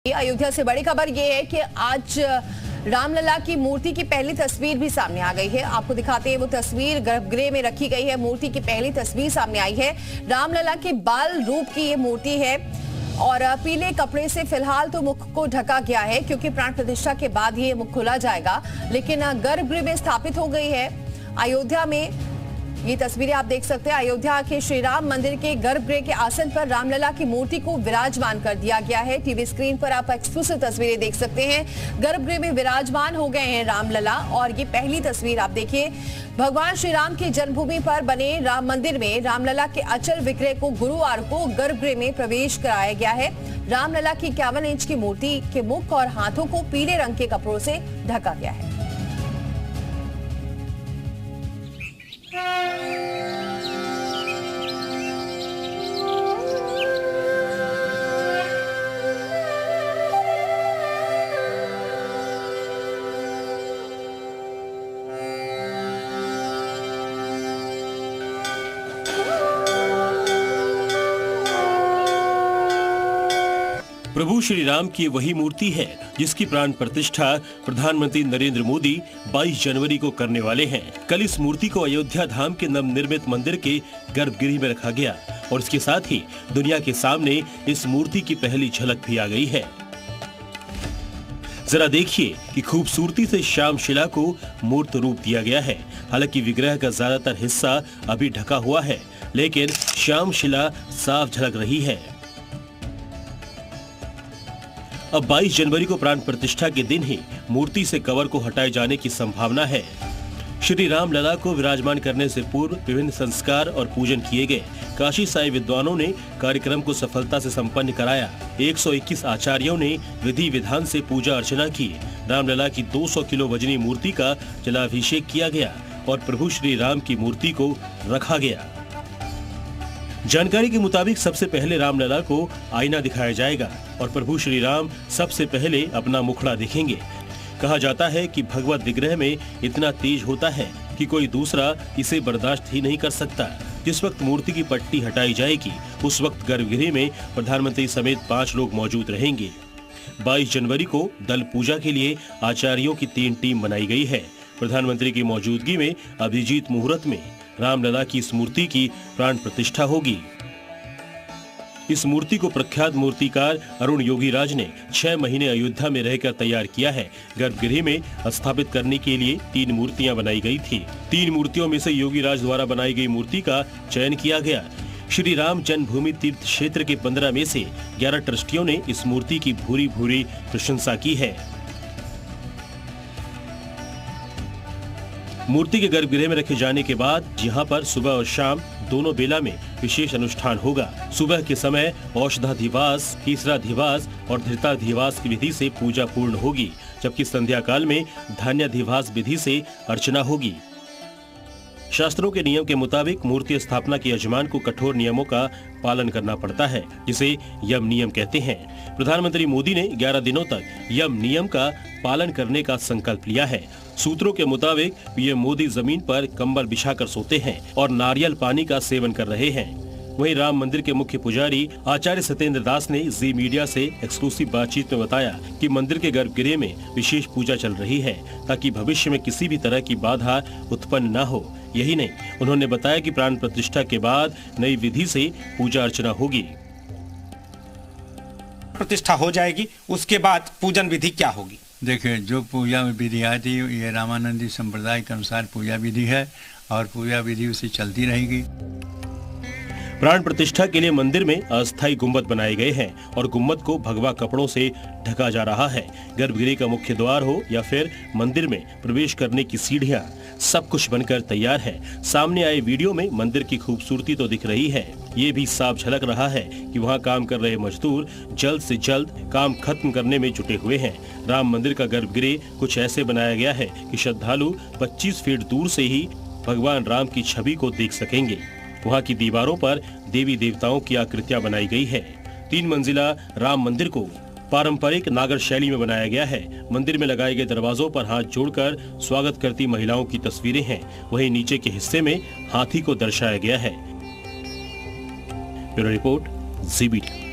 अयोध्या से बड़ी खबर ये है कि आज रामलला की मूर्ति की पहली तस्वीर भी सामने आ गई है। आपको दिखाते हैं वो तस्वीर गर्भगृह में रखी गई है। मूर्ति की पहली तस्वीर सामने आई है। रामलला के बाल रूप की ये मूर्ति है और पीले कपड़े से फिलहाल तो मुख को ढका गया है क्योंकि प्राण प्रतिष्ठा के बाद ही ये मुख खुला जाएगा, लेकिन गर्भगृह में स्थापित हो गई है। अयोध्या में ये तस्वीरें आप देख सकते हैं। अयोध्या के श्री राम मंदिर के गर्भगृह के आसन पर रामलला की मूर्ति को विराजमान कर दिया गया है। टीवी स्क्रीन पर आप एक्सक्लूसिव तस्वीरें देख सकते हैं। गर्भगृह में विराजमान हो गए हैं रामलला और ये पहली तस्वीर आप देखिए। भगवान श्री राम की जन्मभूमि पर बने राम मंदिर में रामलला के अचल विग्रह को गुरुवार को गर्भगृह में प्रवेश कराया गया है। रामलला की 51 इंच की मूर्ति के मुख और हाथों को पीले रंग के कपड़ों से ढका गया है। प्रभु श्री राम की वही मूर्ति है जिसकी प्राण प्रतिष्ठा प्रधानमंत्री नरेंद्र मोदी 22 जनवरी को करने वाले हैं। कल इस मूर्ति को अयोध्या धाम के नवनिर्मित मंदिर के गर्भगृह में रखा गया और इसके साथ ही दुनिया के सामने इस मूर्ति की पहली झलक भी आ गई है। जरा देखिए कि खूबसूरती से श्याम शिला को मूर्त रूप दिया गया है। हालांकि विग्रह का ज्यादातर हिस्सा अभी ढका हुआ है, लेकिन श्याम शिला साफ झलक रही है। अब 22 जनवरी को प्राण प्रतिष्ठा के दिन ही मूर्ति से कवर को हटाए जाने की संभावना है। श्री राम लला को विराजमान करने से पूर्व विभिन्न संस्कार और पूजन किए गए। काशी साई विद्वानों ने कार्यक्रम को सफलता से संपन्न कराया। 121 आचार्यों ने विधि विधान से पूजा अर्चना की। रामलला की 200 किलो वजनी मूर्ति का जलाभिषेक किया गया और प्रभु श्री राम की मूर्ति को रखा गया। जानकारी के मुताबिक सबसे पहले रामलला को आईना दिखाया जाएगा और प्रभु श्री राम सबसे पहले अपना मुखड़ा दिखेंगे। कहा जाता है कि भगवत विग्रह में इतना तेज होता है कि कोई दूसरा इसे बर्दाश्त ही नहीं कर सकता। जिस वक्त मूर्ति की पट्टी हटाई जाएगी उस वक्त गर्भगृह में प्रधानमंत्री समेत 5 लोग मौजूद रहेंगे। 22 जनवरी को दल पूजा के लिए आचार्यों की 3 टीम बनाई गई है। प्रधानमंत्री की मौजूदगी में अभिजीत मुहूर्त में रामलला की इस मूर्ति की प्राण प्रतिष्ठा होगी। इस मूर्ति को प्रख्यात मूर्तिकार अरुण योगीराज ने 6 महीने अयोध्या में रहकर तैयार किया है। गर्भगृह में स्थापित करने के लिए 3 मूर्तियां बनाई गई थी। 3 मूर्तियों में से योगीराज द्वारा बनाई गई मूर्ति का चयन किया गया। श्री राम जन्मभूमि तीर्थ क्षेत्र के 15 में से 11 ट्रस्टियों ने इस मूर्ति की भूरी भूरी प्रशंसा की है। मूर्ति के गर्भगृह में रखे जाने के बाद यहाँ पर सुबह और शाम दोनों बेला में विशेष अनुष्ठान होगा। सुबह के समय औषधाधिवास, तीसराधिवास और धृताधिवास की विधि से पूजा पूर्ण होगी, जबकि संध्या काल में धान्याधिवास विधि से अर्चना होगी। शास्त्रों के नियम के मुताबिक मूर्ति स्थापना के यजमान को कठोर नियमों का पालन करना पड़ता है, जिसे यम नियम कहते हैं। प्रधानमंत्री मोदी ने 11 दिनों तक यम नियम का पालन करने का संकल्प लिया है। सूत्रों के मुताबिक पीएम मोदी जमीन पर कंबल बिछाकर सोते हैं और नारियल पानी का सेवन कर रहे हैं। वहीं राम मंदिर के मुख्य पुजारी आचार्य सत्येंद्र दास ने जी मीडिया से एक्सक्लूसिव बातचीत में बताया कि मंदिर के गर्भगृह में विशेष पूजा चल रही है ताकि भविष्य में किसी भी तरह की बाधा उत्पन्न न हो। यही नहीं, उन्होंने बताया कि प्राण प्रतिष्ठा के बाद नई विधि से पूजा अर्चना होगी। प्रतिष्ठा हो जाएगी, उसके बाद पूजन विधि क्या होगी? देखिए, जो पूजा विधि आई थी ये रामानंदी संप्रदाय के अनुसार पूजा विधि है और पूजा विधि उसे चलती रहेगी। प्राण प्रतिष्ठा के लिए मंदिर में अस्थायी गुम्बद बनाए गए हैं और गुम्बद को भगवा कपड़ों से ढका जा रहा है। गर्भगृह का मुख्य द्वार हो या फिर मंदिर में प्रवेश करने की सीढ़ियां, सब कुछ बनकर तैयार है। सामने आए वीडियो में मंदिर की खूबसूरती तो दिख रही है, ये भी साफ झलक रहा है कि वहां काम कर रहे मजदूर जल्द से जल्द काम खत्म करने में जुटे हुए हैं। राम मंदिर का गर्भगृह कुछ ऐसे बनाया गया है कि श्रद्धालु 25 फीट दूर से ही भगवान राम की छवि को देख सकेंगे। वहाँ की दीवारों पर देवी देवताओं की आकृतियां बनाई गई है। 3 मंजिला राम मंदिर को पारंपरिक नागर शैली में बनाया गया है। मंदिर में लगाए गए दरवाजों पर हाथ जोड़कर स्वागत करती महिलाओं की तस्वीरें हैं। वहीं नीचे के हिस्से में हाथी को दर्शाया गया है। ब्यूरो रिपोर्ट, जी मीडिया।